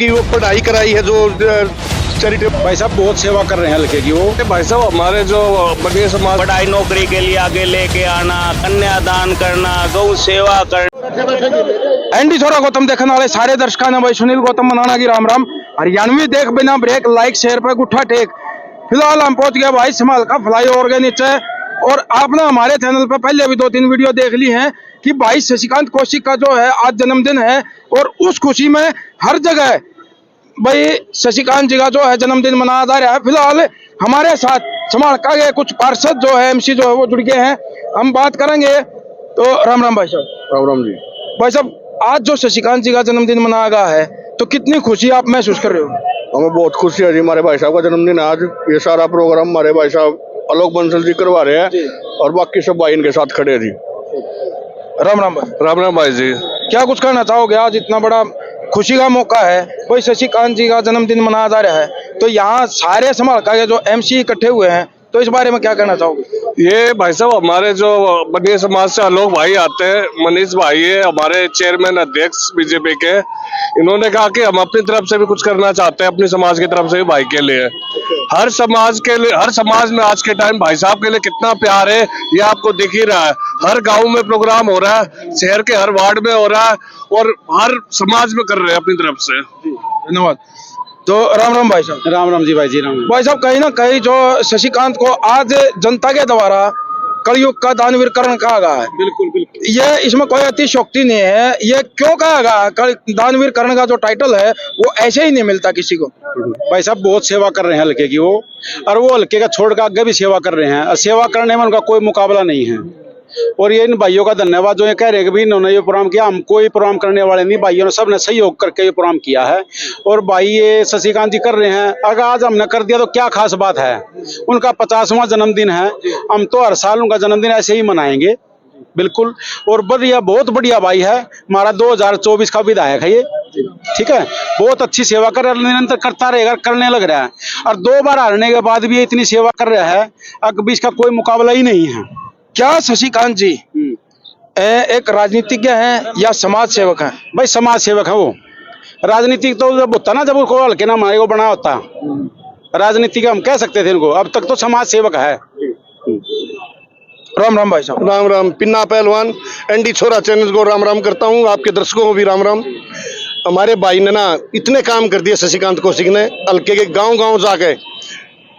की वो पढ़ाई कराई है, जो चैरिटेबल। भाई साहब बहुत सेवा कर रहे हैं हल्के की वो। भाई साहब हमारे जो बनिया समाज पढ़ाई नौकरी के लिए आगे लेके आना, कन्यादान करना, गौ सेवा करना। एनडी छोरा गौतम देखने वाले सारे दर्शकों ने भाई सुनील गौतम मनाना की राम राम। हरियाणवी देख बिना ब्रेक, लाइक शेयर पे गुठा टेक। फिलहाल हम पहुंच गए भाई समाल का फ्लाईओवर के नीचे, और आपने हमारे चैनल पर पहले भी 2-3 वीडियो देख ली हैं कि भाई शशिकांत कौशिक का जो है आज जन्मदिन है, और उस खुशी में हर जगह भाई शशिकांत जी का जो है जन्मदिन मनाया जा रहा है। फिलहाल हमारे साथ समालका के कुछ पार्षद जो है, एमसी जो है वो जुड़ गए हैं, हम बात करेंगे। तो राम राम भाई साहब। राम राम जी। भाई साहब आज जो शशिकांत जी का जन्मदिन मनाया गया है, तो कितनी खुशी आप महसूस कर रहे हो? हमें बहुत खुशी है जी, हमारे भाई साहब का जन्मदिन आज। ये सारा प्रोग्राम हमारे भाई साहब आलोक बंसल जी करवा रहे हैं, और बाकी सब भाई इनके साथ खड़े हैं जी। राम राम भाई। राम राम भाई जी। क्या कुछ कहना चाहोगे? आज इतना बड़ा खुशी का मौका है, कोई शशिकांत जी का जन्मदिन मनाया जा रहा है, तो यहाँ सारे समालका के जो एमसी इकट्ठे हुए हैं, तो इस बारे में क्या कहना चाहोगे? ये भाई साहब हमारे जो बनिया समाज से आलोक भाई आते हैं, मनीष भाई है हमारे चेयरमैन अध्यक्ष बीजेपी के। इन्होंने कहा कि हम अपनी तरफ से भी कुछ करना चाहते हैं, अपनी समाज की तरफ से भी भाई के लिए। हर समाज के लिए, हर समाज में आज के टाइम भाई साहब के लिए कितना प्यार है, ये आपको दिख ही रहा है। हर गांव में प्रोग्राम हो रहा है, शहर के हर वार्ड में हो रहा है, और हर समाज में कर रहे हैं अपनी तरफ से। धन्यवाद। तो राम राम भाई साहब। राम राम जी भाई जी। राम भाई साहब कहीं ना कहीं जो शशिकांत को आज जनता के द्वारा कलयुग का दानवीर करण कहा गया है, बिल्कुल बिल्कुल। ये इसमें कोई अतिशोक्ति नहीं है। ये क्यों कहा गया? दानवीर करण का जो टाइटल है वो ऐसे ही नहीं मिलता किसी को। भाई साहब बहुत सेवा कर रहे हैं हल्के की वो, और वो हल्के का छोड़ कर आगे भी सेवा कर रहे हैं, और सेवा करने में उनका कोई मुकाबला नहीं है। और ये इन भाइयों का धन्यवाद जो ये कह रहे हैं कि भी इन्होंने ये प्रोग्राम किया, हम कोई प्रोग्राम करने वाले नहीं, भाइयों ने सबने सहयोग करके ये प्रोग्राम किया है। और भाई ये शशिकांत जी कर रहे हैं, अगर आज हमने कर दिया तो क्या खास बात है। उनका 50वां जन्मदिन है, हम तो हर साल उनका जन्मदिन ऐसे ही मनाएंगे। बिल्कुल। और बढ़िया, बहुत बढ़िया भाई है हमारा, 2024 का विधायक है ये। ठीक है, बहुत अच्छी सेवा कर रहा है, निरंतर करता रहेगा, करने लग रहा है। और 2 बार हारने के बाद भी इतनी सेवा कर रहा है, अब भी इसका कोई मुकाबला ही नहीं है। क्या शशिकांत जी एक राजनीतिज्ञ हैं या समाज सेवक हैं? भाई समाज सेवक है वो। राजनीतिक तो जब होता ना, जब उनको हल्के ना हमारे को बना होता, राजनीतिक हम कह सकते थे इनको, अब तक तो समाज सेवक है। राम राम भाई साहब। राम राम। पिन्ना पहलवान एनडी छोरा चैनल को राम राम करता हूँ, आपके दर्शकों को भी राम राम। हमारे भाई ने ना इतने काम कर दिए शशिकांत कौशिक ने, हल्के के गांव गांव जाके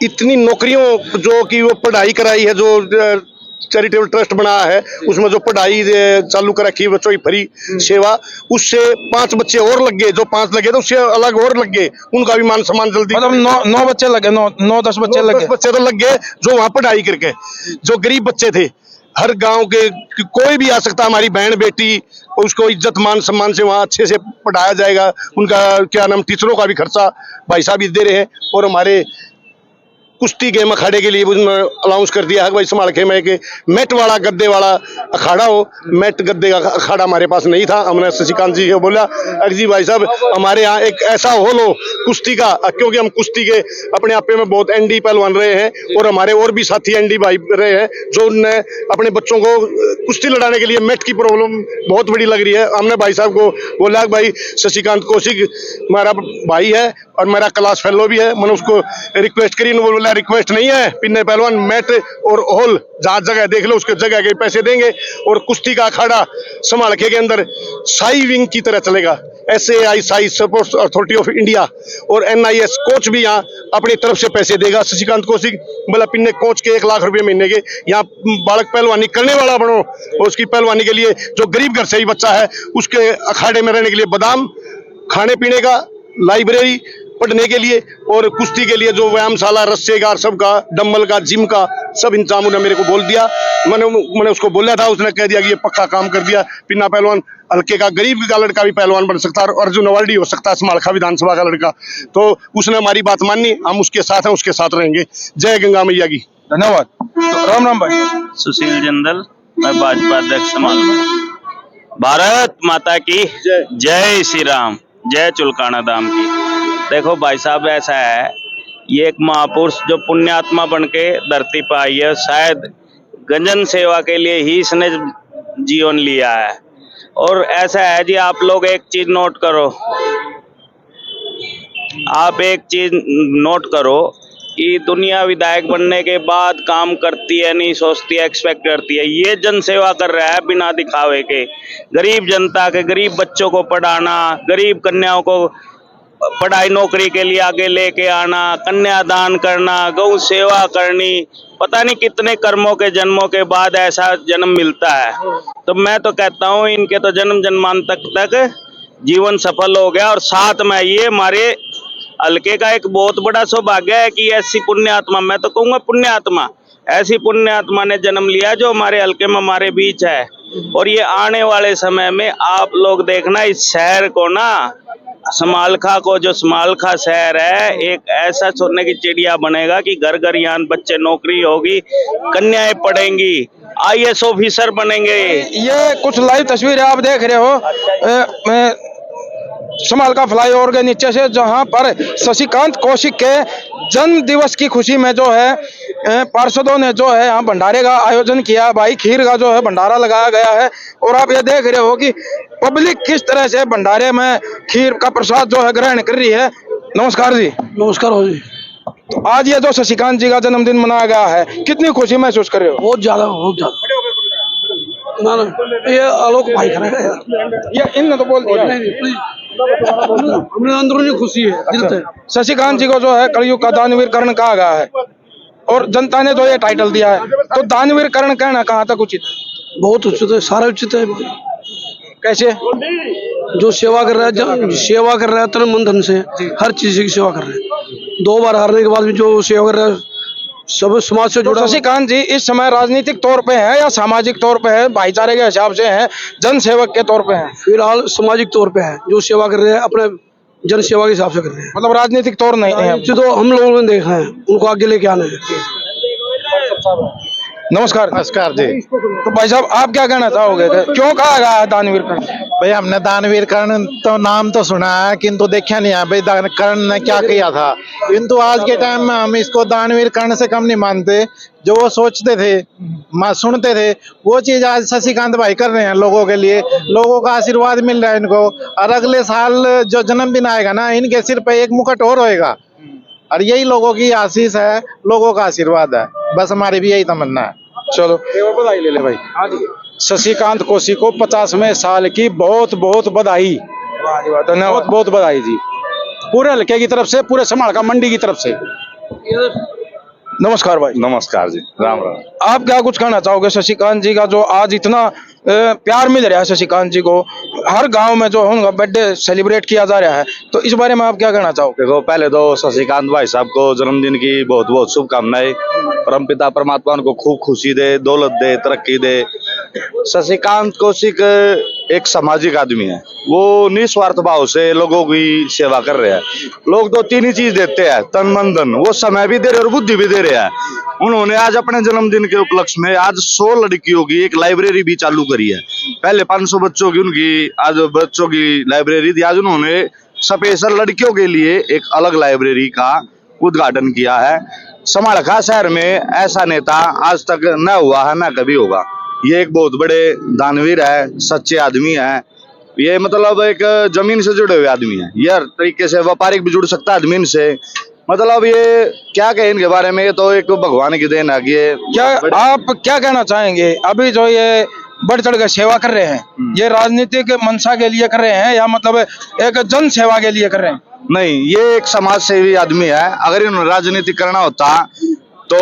इतनी नौकरियों जो कि वो पढ़ाई कराई है, जो चैरिटेबल ट्रस्ट बनाया है, उसमें जो पढ़ाई चालू कर रखी है बच्चों की फ्री सेवा, उससे 5 बच्चे और लग गए। जो 5 लगे तो उससे अलग और लग गए, उनका भी मान सम्मान जल्दी। मतलब 9 बच्चे लगे, 9-10 बच्चे लगे। 10 बच्चे तो लग गए जो वहां पढ़ाई करके, जो गरीब बच्चे थे। हर गांव के कोई भी आ सकता, हमारी बहन बेटी, उसको इज्जत मान सम्मान से वहां अच्छे से पढ़ाया जाएगा। उनका क्या नाम, टीचरों का भी खर्चा भाई साहब दे रहे हैं। और हमारे कुश्ती के अखाड़े के लिए अलाउंस कर दिया है भाई संभाल के, मैं कि मैट वाला गद्दे वाला अखाड़ा हो। मैट गद्दे का अखाड़ा हमारे पास नहीं था, हमने शशिकांत जी को बोला अरे जी भाई साहब हमारे यहाँ एक ऐसा हॉल हो कुश्ती का, क्योंकि हम कुश्ती के अपने आप में बहुत एनडी पहलवान रहे हैं, और हमारे और भी साथी एनडी भाई रहे हैं, जो उनने अपने बच्चों को कुश्ती लड़ाने के लिए मैट की प्रॉब्लम बहुत बड़ी लग रही है। हमने भाई साहब को बोला भाई शशिकांत कौशिक हमारा भाई है और मेरा क्लास फेलो भी है, मैंने उसको रिक्वेस्ट करी, बोला रिक्वेस्ट नहीं है, पिन्ने पहलवान मैट और हॉल जहाँ जगह देख लो उसके जगह के पैसे देंगे, और कुश्ती का अखाड़ा समालखे के अंदर साई विंग की तरह चलेगा। SAI Sai sports authority of India और NIS कोच भी यहाँ अपनी तरफ से पैसे देगा। शशिकांत कौशिक बोला पिन्ने कोच के 1 लाख रुपए महीने के, यहाँ बालक पहलवानी करने वाला बनो, और उसकी पहलवानी के लिए जो गरीब घर से ही बच्चा है उसके अखाड़े में रहने के लिए बादाम, खाने पीने का, लाइब्रेरी पढ़ने के लिए, और कुश्ती के लिए जो व्यायामशाला, रस्सेगार, सबका डम्बल का, जिम का सब इंतजाम उन्होंने मेरे को बोल दिया। मैंने उसको बोला था, उसने कह दिया कि ये पक्का काम कर दिया। पिन्ना पहलवान हल्के का गरीब का लड़का भी पहलवान बन सकता है, और अर्जुन अवार्डी हो सकता है समालखा विधानसभा का लड़का। तो उसने हमारी बात मानी, हम उसके साथ हैं, उसके साथ रहेंगे। जय गंगा मैया की। धन्यवाद। तो राम राम भाई। सुशील जिंदल, मैं भाजपा अध्यक्ष समालका। भारत माता की जय श्री राम, जय चुलकाना धाम की। देखो भाई साहब ऐसा है, ये एक महापुरुष जो पुण्यात्मा बन के धरती पर आई है, शायद गंजन सेवा के लिए ही इसने जीवन लिया है। और ऐसा है जी, आप लोग एक चीज नोट करो, आप एक चीज नोट करो कि दुनिया विधायक बनने के बाद काम करती है, नहीं सोचती है, एक्सपेक्ट करती है। ये जन सेवा कर रहा है बिना दिखावे के, गरीब जनता के, गरीब बच्चों को पढ़ाना, गरीब कन्याओं को पढ़ाई नौकरी के लिए आगे लेके आना, कन्यादान करना, गौ सेवा करनी, पता नहीं कितने कर्मों के जन्मों के बाद ऐसा जन्म मिलता है। तो मैं तो कहता हूँ इनके तो जन्म जन्मांतर तक जीवन सफल हो गया। और साथ में ये हमारे हल्के का एक बहुत बड़ा सौभाग्य है कि ऐसी पुण्य आत्मा, मैं तो कहूँगा पुण्य आत्मा, ऐसी पुण्य आत्मा ने जन्म लिया जो हमारे हल्के में हमारे बीच है। और ये आने वाले समय में आप लोग देखना इस शहर को ना, समालखा को, जो समालखा शहर है, एक ऐसा सोने की चिड़िया बनेगा कि घर घर यहाँ बच्चे नौकरी होगी, कन्याएं पढ़ेंगी, IAS ऑफिसर बनेंगे। ये कुछ लाइव तस्वीरें आप देख रहे हो समालखा फ्लाईओवर के नीचे से, जहां पर शशिकांत कौशिक के जन्म दिवस की खुशी में जो है पार्षदों ने जो है यहाँ भंडारे का आयोजन किया। भाई खीर का जो है भंडारा लगाया गया है और आप ये देख रहे हो कि पब्लिक किस तरह से भंडारे में खीर का प्रसाद जो है ग्रहण कर रही है। नमस्कार जी। नमस्कार हो जी। तो आज ये जो शशिकांत जी का जन्मदिन मनाया गया है, कितनी खुशी महसूस कर रहे हो? बहुत ज्यादा ना ये आलोक भाई करेगा यार, ये इनने तो बोल दिया। हमने अंदरूनी खुशी है दिल से। शशिकांत जी को जो है कलयुग का दानवीर कर्ण कहा गया है और जनता ने जो ये टाइटल दिया है, तो दानवीर कर्ण कहना कहाँ तक उचित है? बहुत उचित है, सारा उचित है। कैसे? जो सेवा कर रहा है, सेवा कर रहा है तन मन धन से, हर चीज की सेवा कर रहे हैं। 2 बार हारने के बाद भी जो सेवा कर रहा है, सब समाज से जुड़ा। शशिकांत जी इस समय राजनीतिक तौर पे है या सामाजिक तौर पे है, भाईचारे के हिसाब से है, जन सेवक के तौर पे है? फिलहाल सामाजिक तौर पे है, जो सेवा कर रहे हैं अपने जन सेवा के हिसाब से कर रहे हैं। मतलब राजनीतिक तौर नहीं है। तो हम लोगों ने देखा है, उनको आगे लेके आना है। नमस्कार। नमस्कार जी। तो भाई साहब आप क्या कहना चाहोगे, क्यों कहा गया है दानवीर कर्ण? भाई हमने दानवीर कर्ण तो नाम तो सुना है, किंतु देखा नहीं है भाई कर्ण ने क्या किया था। किंतु आज के टाइम में हम इसको दानवीर कर्ण से कम नहीं मानते। जो वो सोचते थे, सुनते थे, वो चीज आज शशिकांत भाई कर रहे हैं लोगों के लिए। लोगों का आशीर्वाद मिल रहा है इनको, और अगले साल जो जन्मदिन आएगा ना, इनके सिर पे एक मुकुट और होएगा। और यही लोगों की आशीष है, लोगों का आशीर्वाद है, बस हमारी भी यही तमन्ना है। चलो बधाई ले ले भाई। शशिकांत कौशिक को 50वें साल की बहुत बहुत बधाई, बहुत बहुत बधाई जी, पूरे हल्के की तरफ से, पूरे समालखा मंडी की तरफ से। नमस्कार भाई। नमस्कार जी, राम राम। आप क्या कुछ कहना चाहोगे शशिकांत जी का, जो आज इतना प्यार मिल रहा है शशिकांत जी को, हर गांव में जो उनका बर्थडे सेलिब्रेट किया जा रहा है, तो इस बारे में आप क्या कहना चाहोगे? देखो, पहले तो शशिकांत भाई साहब को जन्मदिन की बहुत बहुत शुभकामनाएं। परमपिता परमात्मा उनको खूब खुशी दे, दौलत दे, तरक्की दे। शशिकांत कौशिक एक सामाजिक आदमी है, वो निस्वार्थ भाव से लोगों की सेवा कर रहे हैं। लोग तो 3 ही चीज देते हैं, तन मन धन। वो समय भी दे रहे और बुद्धि भी दे रहे हैं। उन्होंने आज अपने जन्मदिन के उपलक्ष्य में आज 100 लड़कियों की एक लाइब्रेरी भी चालू करी है। पहले 500 बच्चों की उनकी आज बच्चों की लाइब्रेरी थी, आज उन्होंने स्पेशल लड़कियों के लिए एक अलग लाइब्रेरी का उद्घाटन किया है। समालखा शहर में ऐसा नेता आज तक न हुआ है, न कभी होगा। ये एक बहुत बड़े दानवीर है, सच्चे आदमी है। ये मतलब एक जमीन से जुड़े हुए आदमी है। ये हर तरीके से व्यापारिक भी जुड़ सकता है आदमी इनसे। मतलब ये क्या कहें इनके बारे में, ये तो एक भगवान की देन है। ये क्या आप क्या कहना चाहेंगे, अभी जो ये बढ़ चढ़ कर सेवा कर रहे हैं, ये राजनीतिक मंशा के लिए कर रहे हैं या मतलब एक जन सेवा के लिए कर रहे हैं? नहीं, ये एक समाज सेवी आदमी है। अगर इन्होंने राजनीति करना होता तो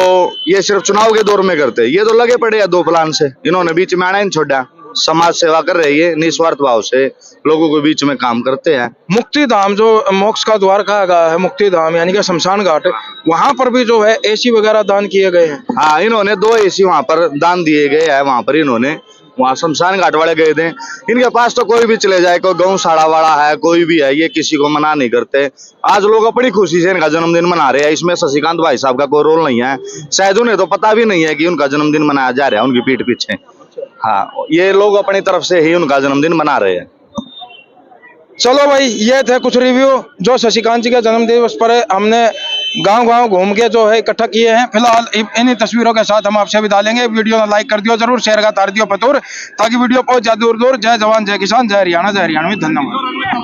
ये सिर्फ चुनाव के दौर में करते। ये तो लगे पड़े हैं 2 प्लान से, इन्होंने बीच में आना ही नहीं छोड़ा। समाज सेवा कर रही है, निस्वार्थ भाव से लोगों के बीच में काम करते हैं। मुक्ति धाम जो मोक्ष का द्वार कहा गया है, मुक्ति धाम यानी कि शमशान घाट, वहां पर भी जो है AC वगैरह दान किए गए हैं। हाँ, इन्होंने 2 AC वहां पर दान दिए गए हैं। वहां पर इन्होंने, वहाँ शमशान घाट वाले गए थे। इनके पास तो कोई भी चले जाए, कोई गौशाला वाला है, कोई भी है, ये किसी को मना नहीं करते। आज लोग अपनी खुशी से इनका जन्मदिन मना रहे हैं। इसमें शशिकांत भाई साहब का कोई रोल नहीं है। शायद उन्हें तो पता भी नहीं है कि उनका जन्मदिन मनाया जा रहा है उनकी पीठ पीछे। हाँ, ये लोग अपनी तरफ से ही उनका जन्मदिन मना रहे हैं। चलो भाई, ये थे कुछ रिव्यू जो शशिकांत जी के जन्म दिवस पर हमने गांव-गांव घूम के जो है इकट्ठा किए हैं। फिलहाल इन्हीं तस्वीरों के साथ हम आपसे विदा लेंगे। वीडियो को लाइक कर दियो जरूर, शेयर का तार दियो पतूर, ताकि वीडियो पहुंच जाए दूर दूर। जय जवान, जय किसान, जय हरियाणा, जय हरियाणवी। धन्यवाद।